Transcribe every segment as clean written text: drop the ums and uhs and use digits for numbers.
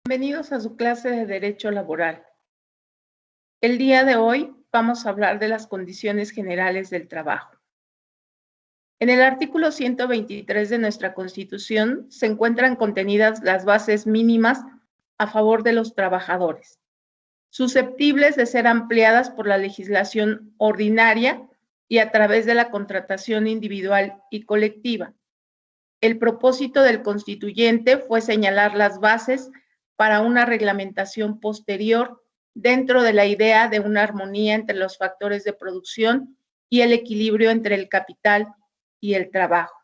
Bienvenidos a su clase de Derecho Laboral. El día de hoy vamos a hablar de las condiciones generales del trabajo. En el artículo 123 de nuestra Constitución se encuentran contenidas las bases mínimas a favor de los trabajadores, susceptibles de ser ampliadas por la legislación ordinaria y a través de la contratación individual y colectiva. El propósito del constituyente fue señalar las bases para una reglamentación posterior dentro de la idea de una armonía entre los factores de producción y el equilibrio entre el capital y el trabajo.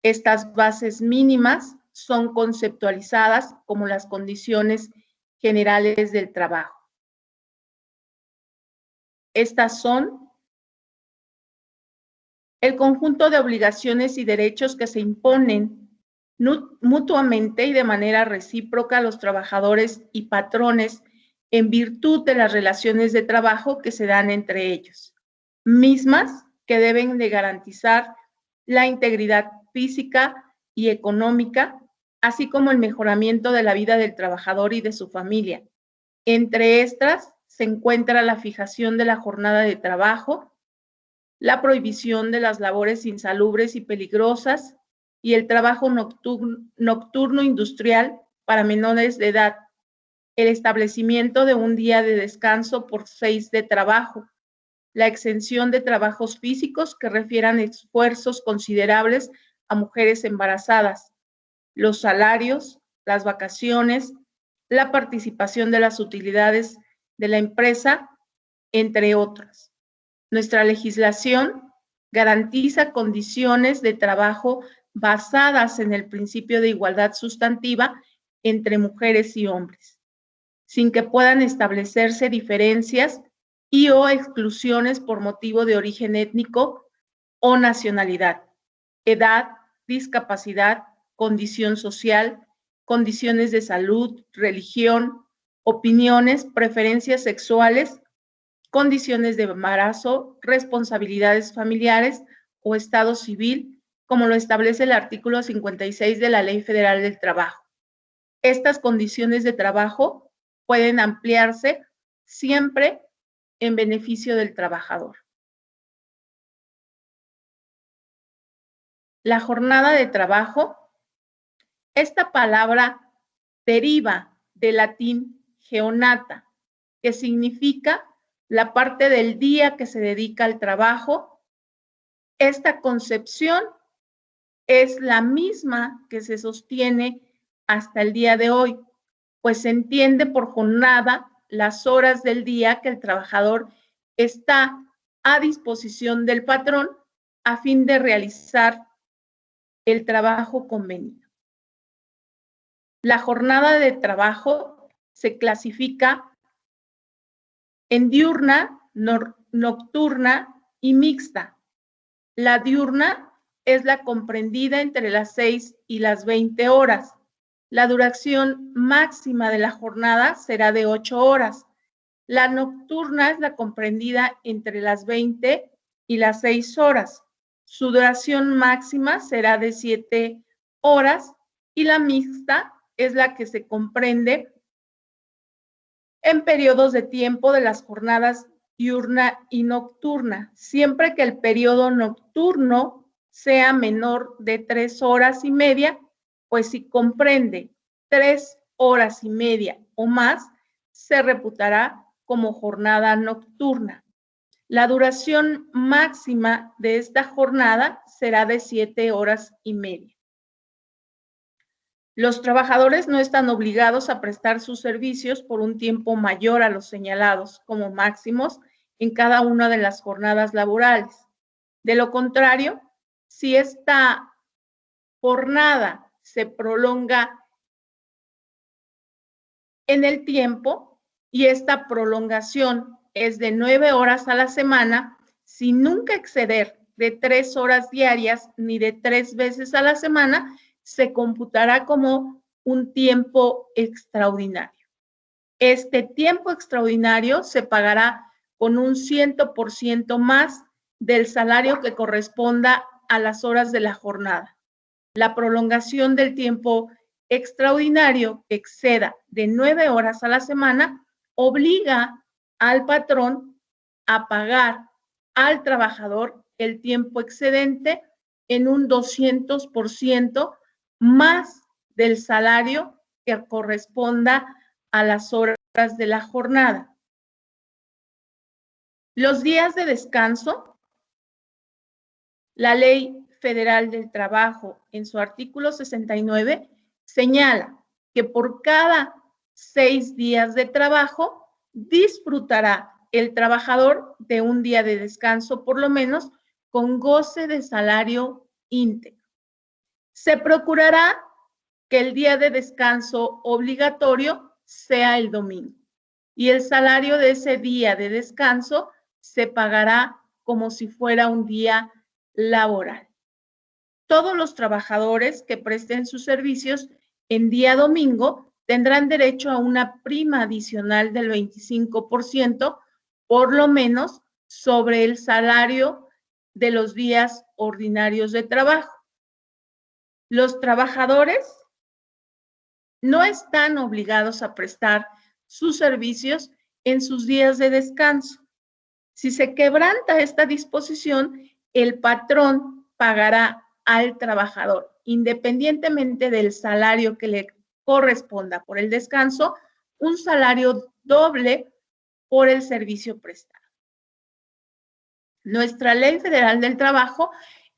Estas bases mínimas son conceptualizadas como las condiciones generales del trabajo. Estas son el conjunto de obligaciones y derechos que se imponen mutuamente y de manera recíproca a los trabajadores y patrones en virtud de las relaciones de trabajo que se dan entre ellos, mismas que deben de garantizar la integridad física y económica, así como el mejoramiento de la vida del trabajador y de su familia. Entre estas se encuentra la fijación de la jornada de trabajo, la prohibición de las labores insalubres y peligrosas y el trabajo nocturno industrial para menores de edad, el establecimiento de un día de descanso por 6 de trabajo, la exención de trabajos físicos que refieran esfuerzos considerables a mujeres embarazadas, los salarios, las vacaciones, la participación de las utilidades de la empresa, entre otras. Nuestra legislación garantiza condiciones de trabajo basadas en el principio de igualdad sustantiva entre mujeres y hombres, sin que puedan establecerse diferencias y o exclusiones por motivo de origen étnico o nacionalidad, edad, discapacidad, condición social, condiciones de salud, religión, opiniones, preferencias sexuales, condiciones de embarazo, responsabilidades familiares o estado civil, como lo establece el artículo 56 de la Ley Federal del Trabajo. Estas condiciones de trabajo pueden ampliarse siempre en beneficio del trabajador. La jornada de trabajo, esta palabra deriva del latín geonata, que significa la parte del día que se dedica al trabajo. Esta concepción es la misma que se sostiene hasta el día de hoy, pues se entiende por jornada las horas del día que el trabajador está a disposición del patrón a fin de realizar el trabajo convenido. La jornada de trabajo se clasifica en diurna, nocturna y mixta. La diurna es la comprendida entre las 6 y las 20 horas. La duración máxima de la jornada será de 8 horas. La nocturna es la comprendida entre las 20 y las 6 horas. Su duración máxima será de 7 horas y la mixta es la que se comprende en periodos de tiempo de las jornadas diurna y nocturna, siempre que el periodo nocturno sea menor de 3 horas y media, pues si comprende 3 horas y media o más, se reputará como jornada nocturna. La duración máxima de esta jornada será de 7 horas y media. Los trabajadores no están obligados a prestar sus servicios por un tiempo mayor a los señalados como máximos en cada una de las jornadas laborales. De lo contrario, si esta jornada se prolonga en el tiempo y esta prolongación es de 9 horas a la semana, sin nunca exceder de 3 horas diarias ni de 3 veces a la semana, se computará como un tiempo extraordinario. Este tiempo extraordinario se pagará con un 100% más del salario que corresponda a las horas de la jornada. La prolongación del tiempo extraordinario que exceda de 9 horas a la semana obliga al patrón a pagar al trabajador el tiempo excedente en un 200% más del salario que corresponda a las horas de la jornada. Los días de descanso, la Ley Federal del Trabajo, en su artículo 69, señala que por cada 6 días de trabajo disfrutará el trabajador de un día de descanso, por lo menos con goce de salario íntegro. Se procurará que el día de descanso obligatorio sea el domingo y el salario de ese día de descanso se pagará como si fuera un día laboral. Todos los trabajadores que presten sus servicios en día domingo tendrán derecho a una prima adicional del 25%, por lo menos, sobre el salario de los días ordinarios de trabajo. Los trabajadores no están obligados a prestar sus servicios en sus días de descanso. Si se quebranta esta disposición, el patrón pagará al trabajador, independientemente del salario que le corresponda por el descanso, un salario doble por el servicio prestado. Nuestra Ley Federal del Trabajo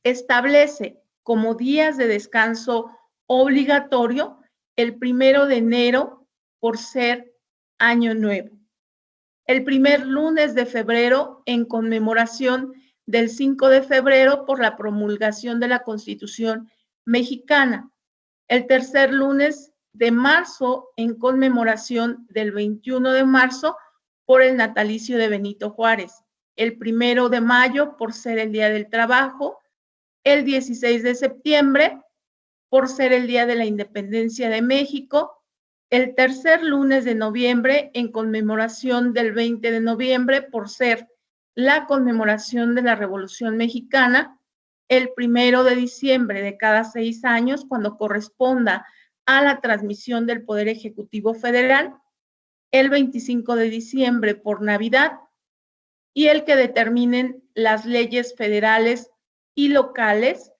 establece como días de descanso obligatorio el 1 de enero por ser Año Nuevo, el primer lunes de febrero en conmemoración del 5 de febrero por la promulgación de la Constitución mexicana, el tercer lunes de marzo en conmemoración del 21 de marzo por el natalicio de Benito Juárez, el 1 de mayo por ser el Día del Trabajo, el 16 de septiembre por ser el Día de la Independencia de México, el tercer lunes de noviembre en conmemoración del 20 de noviembre por ser la conmemoración de la Revolución Mexicana, el 1 de diciembre de cada 6 años cuando corresponda a la transmisión del Poder Ejecutivo Federal, el 25 de diciembre por Navidad y el que determinen las leyes federales y locales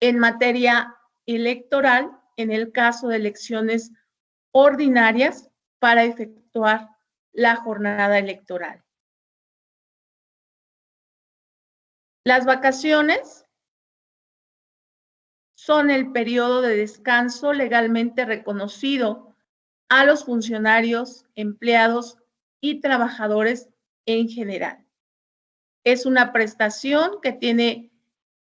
en materia electoral en el caso de elecciones ordinarias para efectuar la jornada electoral. Las vacaciones son el periodo de descanso legalmente reconocido a los funcionarios, empleados y trabajadores en general. Es una prestación que tiene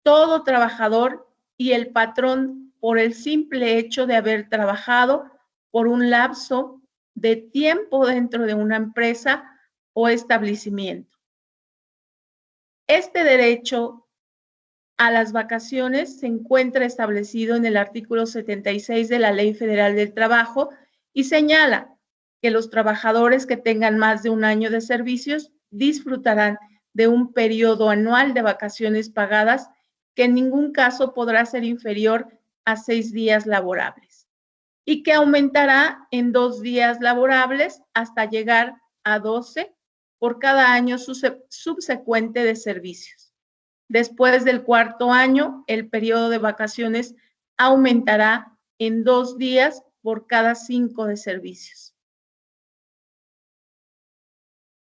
todo trabajador y el patrón por el simple hecho de haber trabajado por un lapso de tiempo dentro de una empresa o establecimiento. Este derecho a las vacaciones se encuentra establecido en el artículo 76 de la Ley Federal del Trabajo y señala que los trabajadores que tengan más de un año de servicios disfrutarán de un periodo anual de vacaciones pagadas que en ningún caso podrá ser inferior a 6 días laborables y que aumentará en 2 días laborables hasta llegar a 12 por cada año subsecuente de servicios. Después del cuarto año, el periodo de vacaciones aumentará en 2 días por cada 5 de servicios.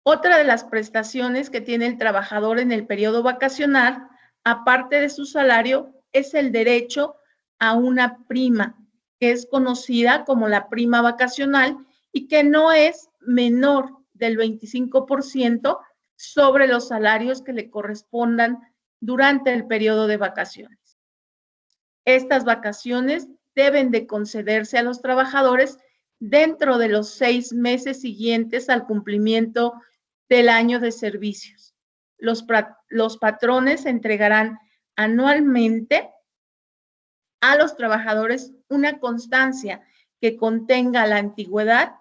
Otra de las prestaciones que tiene el trabajador en el periodo vacacional, aparte de su salario, es el derecho a una prima, que es conocida como la prima vacacional y que no es menor del 25% sobre los salarios que le correspondan durante el periodo de vacaciones. Estas vacaciones deben de concederse a los trabajadores dentro de los 6 meses siguientes al cumplimiento del año de servicios. Los patrones entregarán anualmente a los trabajadores una constancia que contenga la antigüedad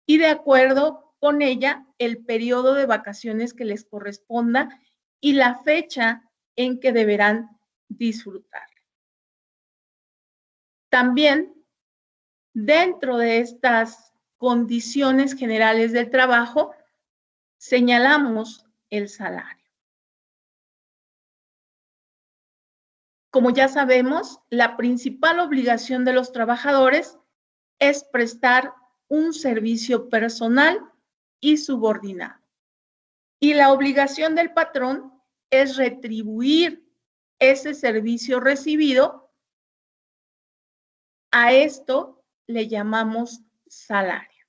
y de acuerdo con ella el periodo de vacaciones que les corresponda y la fecha en que deberán disfrutar. También, dentro de estas condiciones generales del trabajo, señalamos el salario. Como ya sabemos, la principal obligación de los trabajadores es prestar un servicio personal y subordinado. Y la obligación del patrón es retribuir ese servicio recibido. A esto le llamamos salario.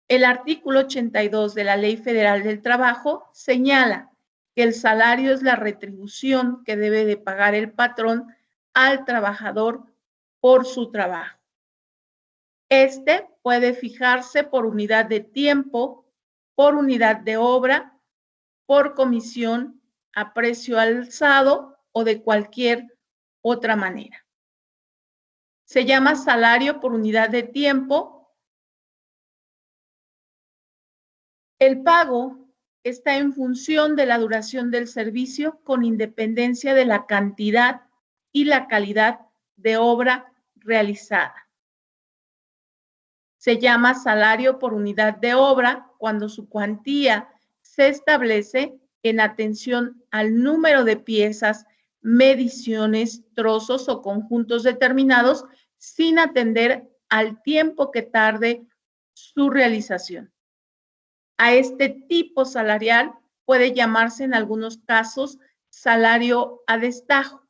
El artículo 82 de la Ley Federal del Trabajo señala que el salario es la retribución que debe de pagar el patrón al trabajador por su trabajo. Este puede fijarse por unidad de tiempo, por unidad de obra, por comisión, a precio alzado o de cualquier otra manera. Se llama salario por unidad de tiempo. El pago está en función de la duración del servicio con independencia de la cantidad y la calidad de obra realizada. Se llama salario por unidad de obra cuando su cuantía se establece en atención al número de piezas, mediciones, trozos o conjuntos determinados sin atender al tiempo que tarde su realización. A este tipo salarial puede llamarse en algunos casos salario a destajo,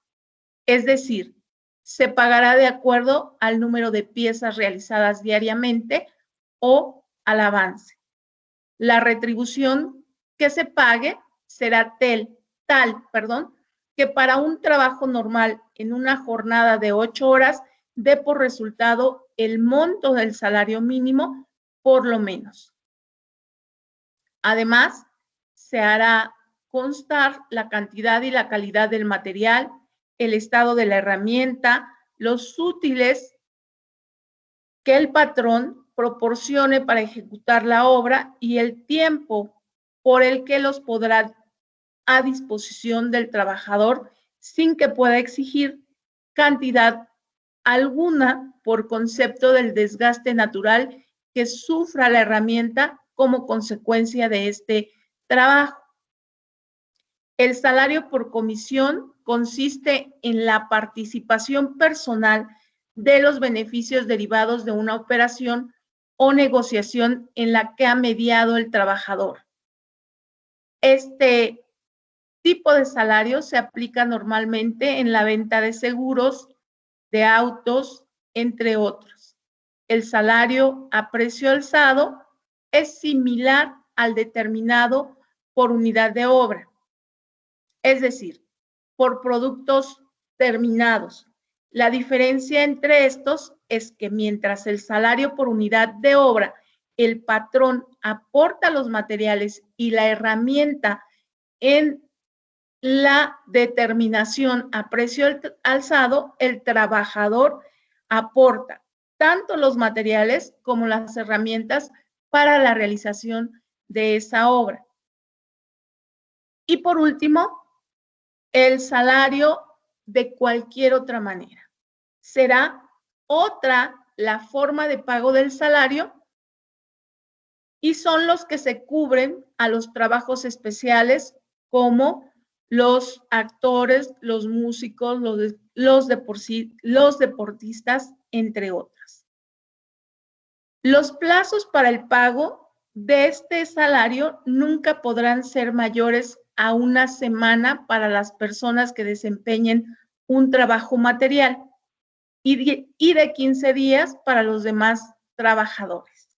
es decir, se pagará de acuerdo al número de piezas realizadas diariamente o al avance. La retribución que se pague será tal, que para un trabajo normal en una jornada de 8 horas dé por resultado el monto del salario mínimo por lo menos. Además, se hará constar la cantidad y la calidad del material, el estado de la herramienta, los útiles que el patrón proporcione para ejecutar la obra y el tiempo por el que los podrá a disposición del trabajador sin que pueda exigir cantidad alguna por concepto del desgaste natural que sufra la herramienta como consecuencia de este trabajo. El salario por comisión consiste en la participación personal de los beneficios derivados de una operación o negociación en la que ha mediado el trabajador. Este tipo de salario se aplica normalmente en la venta de seguros, de autos, entre otros. El salario a precio alzado es similar al determinado por unidad de obra, es decir, por productos terminados. La diferencia entre estos es que mientras el salario por unidad de obra, el patrón aporta los materiales y la herramienta en la determinación a precio alzado, el trabajador aporta tanto los materiales como las herramientas para la realización de esa obra. Y por último, el salario de cualquier otra manera. Será otra la forma de pago del salario y son los que se cubren a los trabajos especiales como los actores, los músicos, los deportistas, entre otras. Los plazos para el pago de este salario nunca podrán ser mayores a una semana para las personas que desempeñen un trabajo material y de 15 días para los demás trabajadores.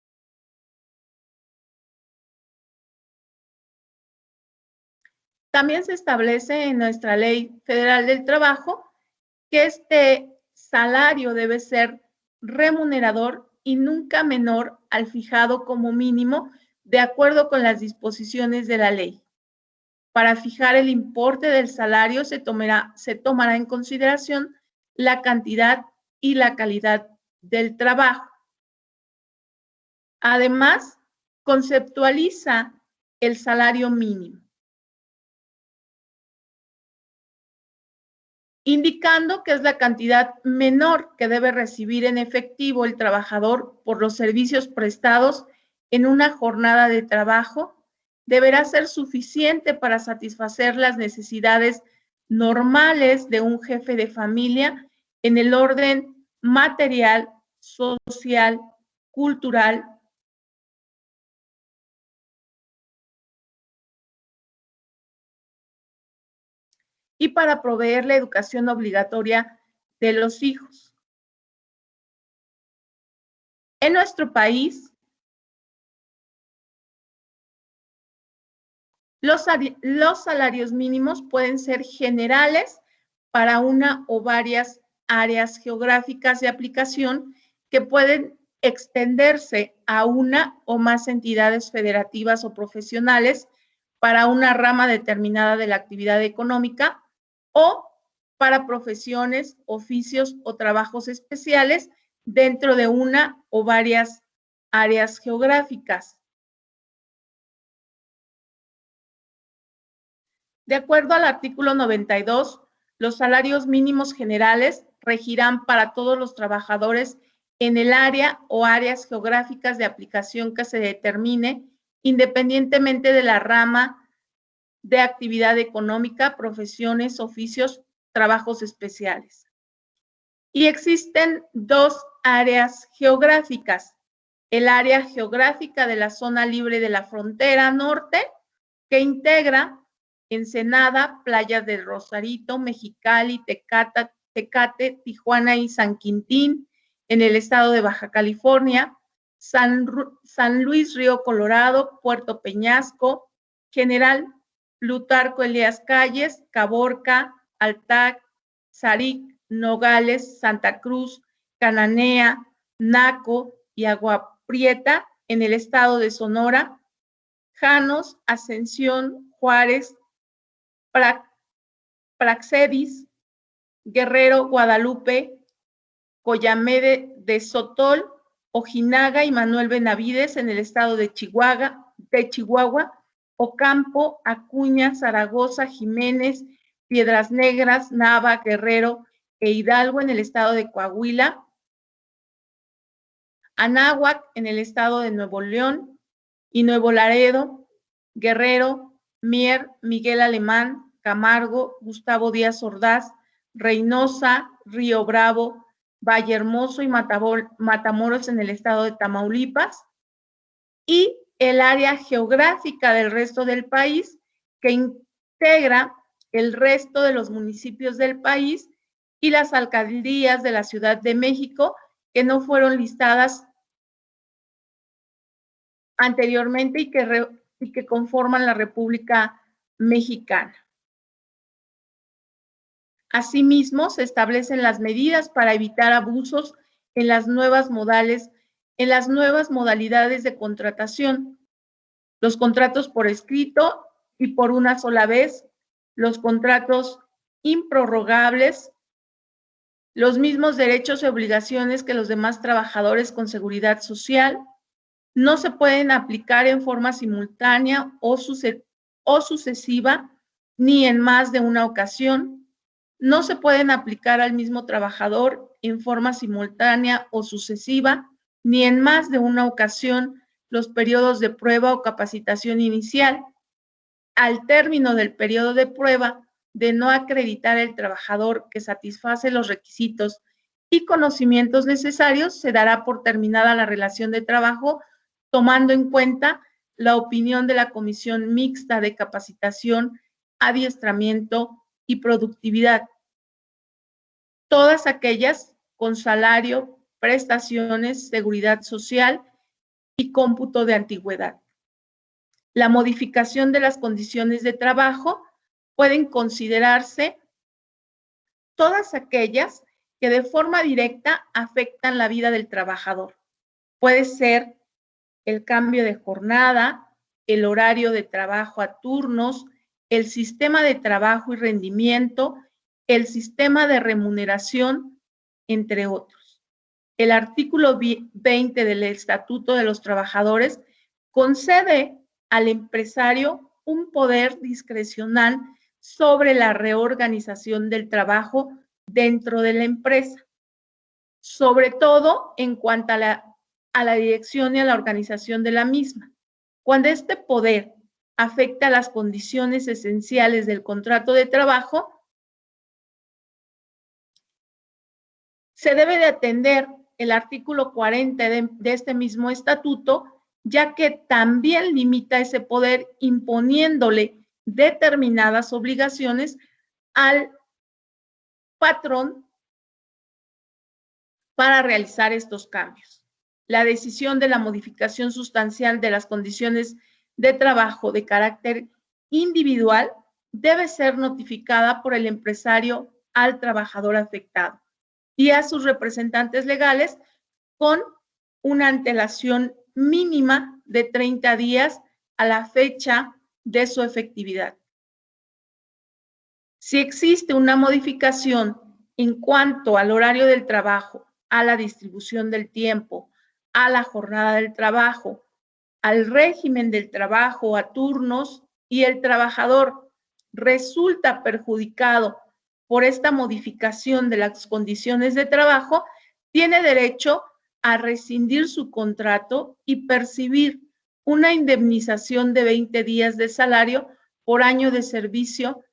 También se establece en nuestra Ley Federal del Trabajo que este salario debe ser remunerador y nunca menor al fijado como mínimo de acuerdo con las disposiciones de la ley. Para fijar el importe del salario se tomará en consideración la cantidad y la calidad del trabajo. Además, conceptualiza el salario mínimo. indicando que es la cantidad menor que debe recibir en efectivo el trabajador por los servicios prestados en una jornada de trabajo, deberá ser suficiente para satisfacer las necesidades normales de un jefe de familia en el orden material, social, cultural y para proveer la educación obligatoria de los hijos. En nuestro país, los salarios mínimos pueden ser generales para una o varias áreas geográficas de aplicación que pueden extenderse a una o más entidades federativas o profesionales para una rama determinada de la actividad económica o para profesiones, oficios o trabajos especiales dentro de una o varias áreas geográficas. De acuerdo al artículo 92, los salarios mínimos generales regirán para todos los trabajadores en el área o áreas geográficas de aplicación que se determine, independientemente de la rama de actividad económica, profesiones, oficios, trabajos especiales. Y existen dos áreas geográficas. El área geográfica de la zona libre de la frontera norte, que integra Ensenada, playas de Rosarito, Mexicali, Tecate, Tijuana y San Quintín, en el estado de Baja California, San Luis Río Colorado, Puerto Peñasco, General Plutarco Elías Calles, Caborca, Altac, Zaric, Nogales, Santa Cruz, Cananea, Naco y Agua Prieta, en el estado de Sonora, Janos, Ascensión, Juárez, Praxedis, Guerrero, Guadalupe, Coyamé de Sotol, Ojinaga y Manuel Benavides en el estado de Chihuahua, Ocampo, Acuña, Zaragoza, Jiménez, Piedras Negras, Nava, Guerrero e Hidalgo en el estado de Coahuila, Anáhuac en el estado de Nuevo León y Nuevo Laredo, Guerrero, Mier, Miguel Alemán, Camargo, Gustavo Díaz Ordaz, Reynosa, Río Bravo, Vallehermoso y Matamoros en el estado de Tamaulipas, y el área geográfica del resto del país, que integra el resto de los municipios del país y las alcaldías de la Ciudad de México que no fueron listadas anteriormente y que conforman la República Mexicana. Asimismo, se establecen las medidas para evitar abusos en las nuevas modalidades de contratación, los contratos por escrito y por una sola vez, los contratos improrrogables, los mismos derechos y obligaciones que los demás trabajadores con seguridad social, no se pueden aplicar en forma simultánea o sucesiva ni en más de una ocasión. No se pueden aplicar al mismo trabajador en forma simultánea o sucesiva ni en más de una ocasión los periodos de prueba o capacitación inicial. Al término del periodo de prueba, de no acreditar el trabajador que satisface los requisitos y conocimientos necesarios, se dará por terminada la relación de trabajo, tomando en cuenta la opinión de la Comisión Mixta de Capacitación, Adiestramiento y Productividad. Todas aquellas con salario, prestaciones, seguridad social y cómputo de antigüedad. La modificación de las condiciones de trabajo pueden considerarse todas aquellas que de forma directa afectan la vida del trabajador. Puede ser el cambio de jornada, el horario de trabajo a turnos, el sistema de trabajo y rendimiento, el sistema de remuneración, entre otros. El artículo 20 del Estatuto de los Trabajadores concede al empresario un poder discrecional sobre la reorganización del trabajo dentro de la empresa, sobre todo en cuanto a la dirección y a la organización de la misma. Cuando este poder afecta las condiciones esenciales del contrato de trabajo, se debe de atender el artículo 40 de este mismo estatuto, ya que también limita ese poder imponiéndole determinadas obligaciones al patrón para realizar estos cambios. La decisión de la modificación sustancial de las condiciones de trabajo de carácter individual debe ser notificada por el empresario al trabajador afectado y a sus representantes legales con una antelación mínima de 30 días a la fecha de su efectividad. Si existe una modificación en cuanto al horario del trabajo, a la distribución del tiempo, a la jornada del trabajo, al régimen del trabajo, a turnos, y el trabajador resulta perjudicado por esta modificación de las condiciones de trabajo, tiene derecho a rescindir su contrato y percibir una indemnización de 20 días de salario por año de servicio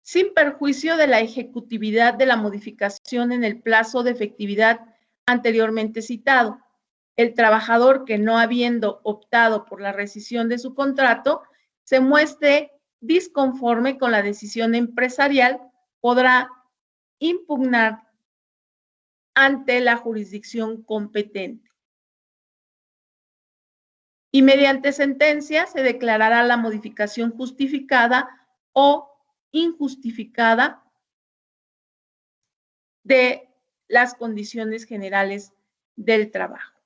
sin perjuicio de la ejecutividad de la modificación en el plazo de efectividad anteriormente citado. El trabajador que, no habiendo optado por la rescisión de su contrato, se muestre disconforme con la decisión empresarial, podrá impugnar ante la jurisdicción competente. Y mediante sentencia se declarará la modificación justificada o injustificada de las condiciones generales del trabajo.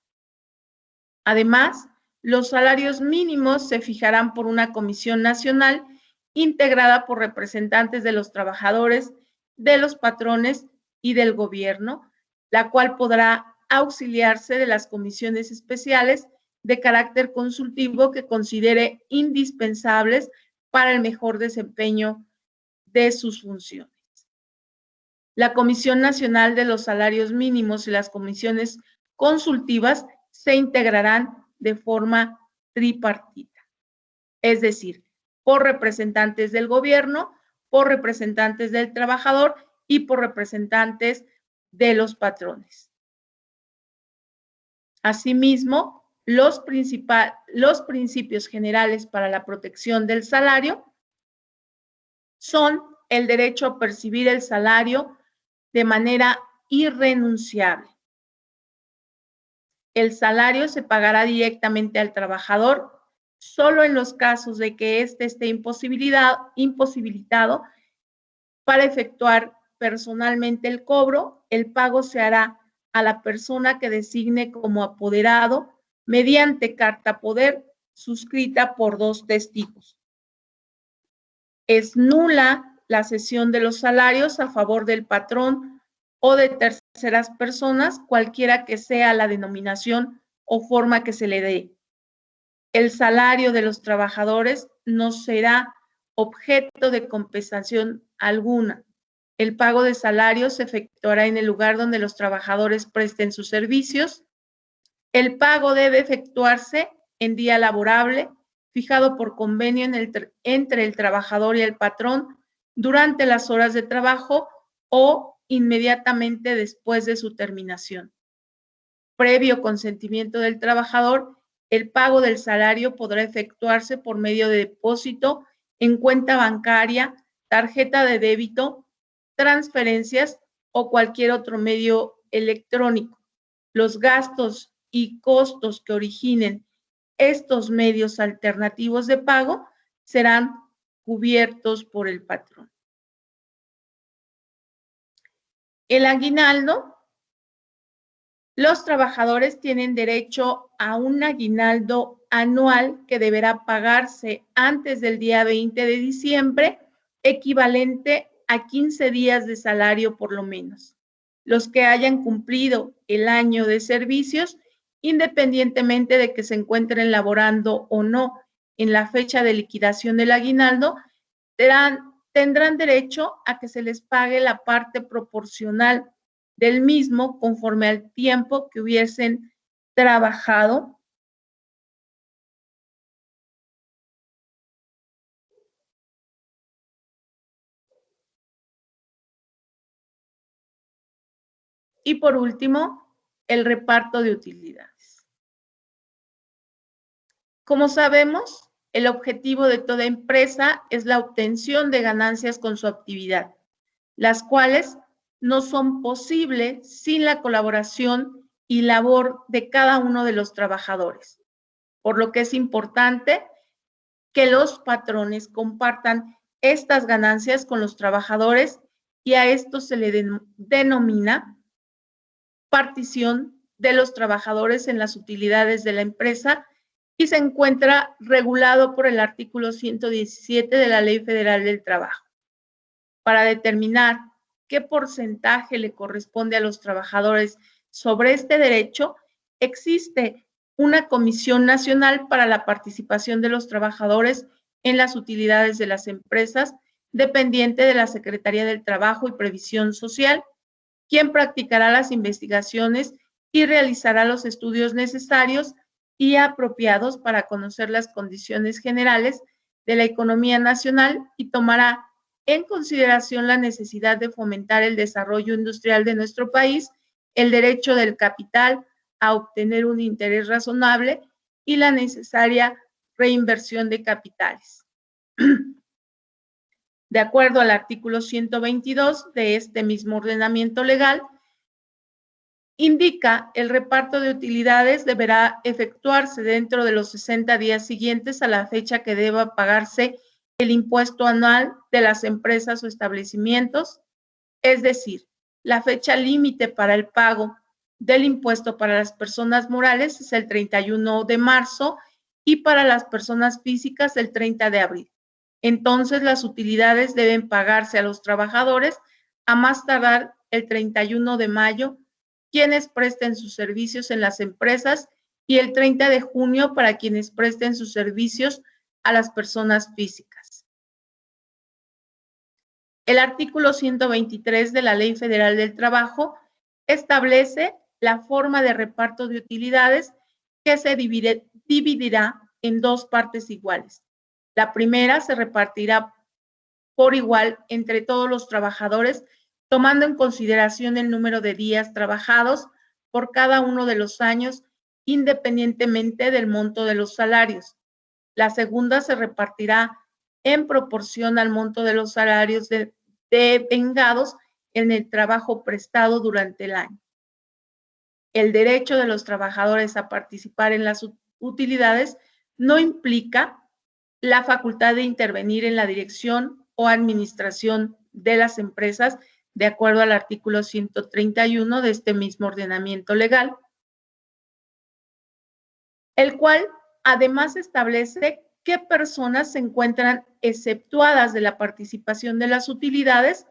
Además, los salarios mínimos se fijarán por una comisión nacional integrada por representantes de los trabajadores, de los patrones y del gobierno, la cual podrá auxiliarse de las comisiones especiales de carácter consultivo que considere indispensables para el mejor desempeño de sus funciones. La Comisión Nacional de los Salarios Mínimos y las comisiones consultivas se integrarán de forma tripartita, es decir, por representantes del gobierno, por representantes del trabajador y por representantes de los patrones. Asimismo, los principios generales para la protección del salario son el derecho a percibir el salario de manera irrenunciable. El salario se pagará directamente al trabajador solo en los casos de que éste esté imposibilitado para efectuar personalmente el cobro. El pago se hará a la persona que designe como apoderado mediante carta poder suscrita por 2 testigos. Es nula la cesión de los salarios a favor del patrón o de terceras personas, cualquiera que sea la denominación o forma que se le dé. El salario de los trabajadores no será objeto de compensación alguna. El pago de salarios se efectuará en el lugar donde los trabajadores presten sus servicios. El pago debe efectuarse en día laborable, fijado por convenio entre el trabajador y el patrón durante las horas de trabajo o inmediatamente después de su terminación. Previo consentimiento del trabajador, el pago del salario podrá efectuarse por medio de depósito en cuenta bancaria, tarjeta de débito, transferencias o cualquier otro medio electrónico. Los gastos y costos que originen estos medios alternativos de pago serán cubiertos por el patrón. El aguinaldo. Los trabajadores tienen derecho a un aguinaldo anual que deberá pagarse antes del día 20 de diciembre, equivalente a 15 días de salario por lo menos. Los que hayan cumplido el año de servicios, independientemente de que se encuentren laborando o no en la fecha de liquidación del aguinaldo, tendrán derecho a que se les pague la parte proporcional del mismo conforme al tiempo que hubiesen trabajado y por último, el reparto de utilidades. Como sabemos, el objetivo de toda empresa es la obtención de ganancias con su actividad, las cuales no son posibles sin la colaboración y labor de cada uno de los trabajadores, por lo que es importante que los patrones compartan estas ganancias con los trabajadores y a esto se le denomina partición de los trabajadores en las utilidades de la empresa y se encuentra regulado por el artículo 117 de la Ley Federal del Trabajo. Para determinar qué porcentaje le corresponde a los trabajadores sobre este derecho, existe una Comisión Nacional para la Participación de los Trabajadores en las Utilidades de las Empresas, dependiente de la Secretaría del Trabajo y Previsión Social, quien practicará las investigaciones y realizará los estudios necesarios y apropiados para conocer las condiciones generales de la economía nacional y tomará en consideración la necesidad de fomentar el desarrollo industrial de nuestro país, el derecho del capital a obtener un interés razonable y la necesaria reinversión de capitales. De acuerdo al artículo 122 de este mismo ordenamiento legal, indica el reparto de utilidades deberá efectuarse dentro de los 60 días siguientes a la fecha que deba pagarse el impuesto anual de las empresas o establecimientos, es decir, la fecha límite para el pago del impuesto para las personas morales es el 31 de marzo y para las personas físicas el 30 de abril. Entonces, las utilidades deben pagarse a los trabajadores a más tardar el 31 de mayo, quienes presten sus servicios en las empresas, y el 30 de junio para quienes presten sus servicios a las personas físicas. El artículo 123 de la Ley Federal del Trabajo establece la forma de reparto de utilidades que se dividirá en dos partes iguales. La primera se repartirá por igual entre todos los trabajadores, tomando en consideración el número de días trabajados por cada uno de los años, independientemente del monto de los salarios. La segunda se repartirá en proporción al monto de los salarios devengados en el trabajo prestado durante el año. El derecho de los trabajadores a participar en las utilidades no implica la facultad de intervenir en la dirección o administración de las empresas, de acuerdo al artículo 131 de este mismo ordenamiento legal, el cual además establece qué personas se encuentran exceptuadas de la participación de las utilidades,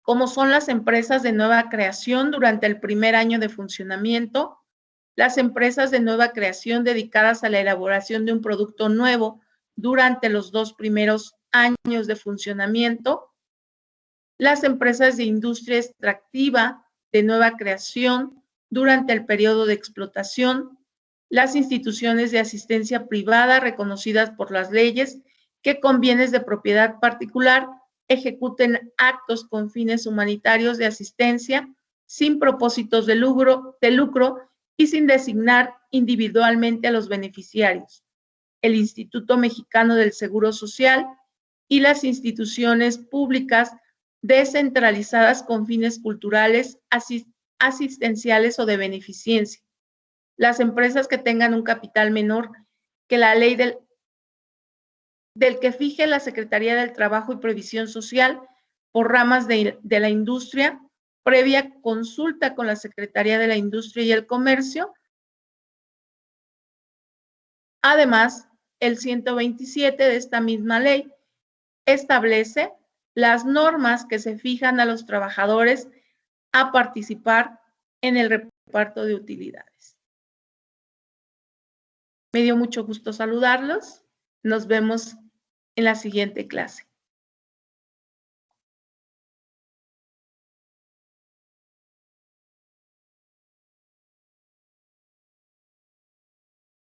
como son las empresas de nueva creación durante el primer año de funcionamiento, las empresas de nueva creación dedicadas a la elaboración de un producto nuevo durante los 2 primeros años de funcionamiento, las empresas de industria extractiva de nueva creación durante el periodo de explotación, las instituciones de asistencia privada reconocidas por las leyes que con bienes de propiedad particular ejecuten actos con fines humanitarios de asistencia sin propósitos de lucro y sin designar individualmente a los beneficiarios, el Instituto Mexicano del Seguro Social y las instituciones públicas descentralizadas con fines culturales, asistenciales o de beneficencia. Las empresas que tengan un capital menor que la ley del que fije la Secretaría del Trabajo y Previsión Social por ramas de la industria, previa consulta con la Secretaría de la Industria y el Comercio. Además, el 127 de esta misma ley establece las normas que se fijan a los trabajadores a participar en el reparto de utilidades. Me dio mucho gusto saludarlos. Nos vemos en la siguiente clase.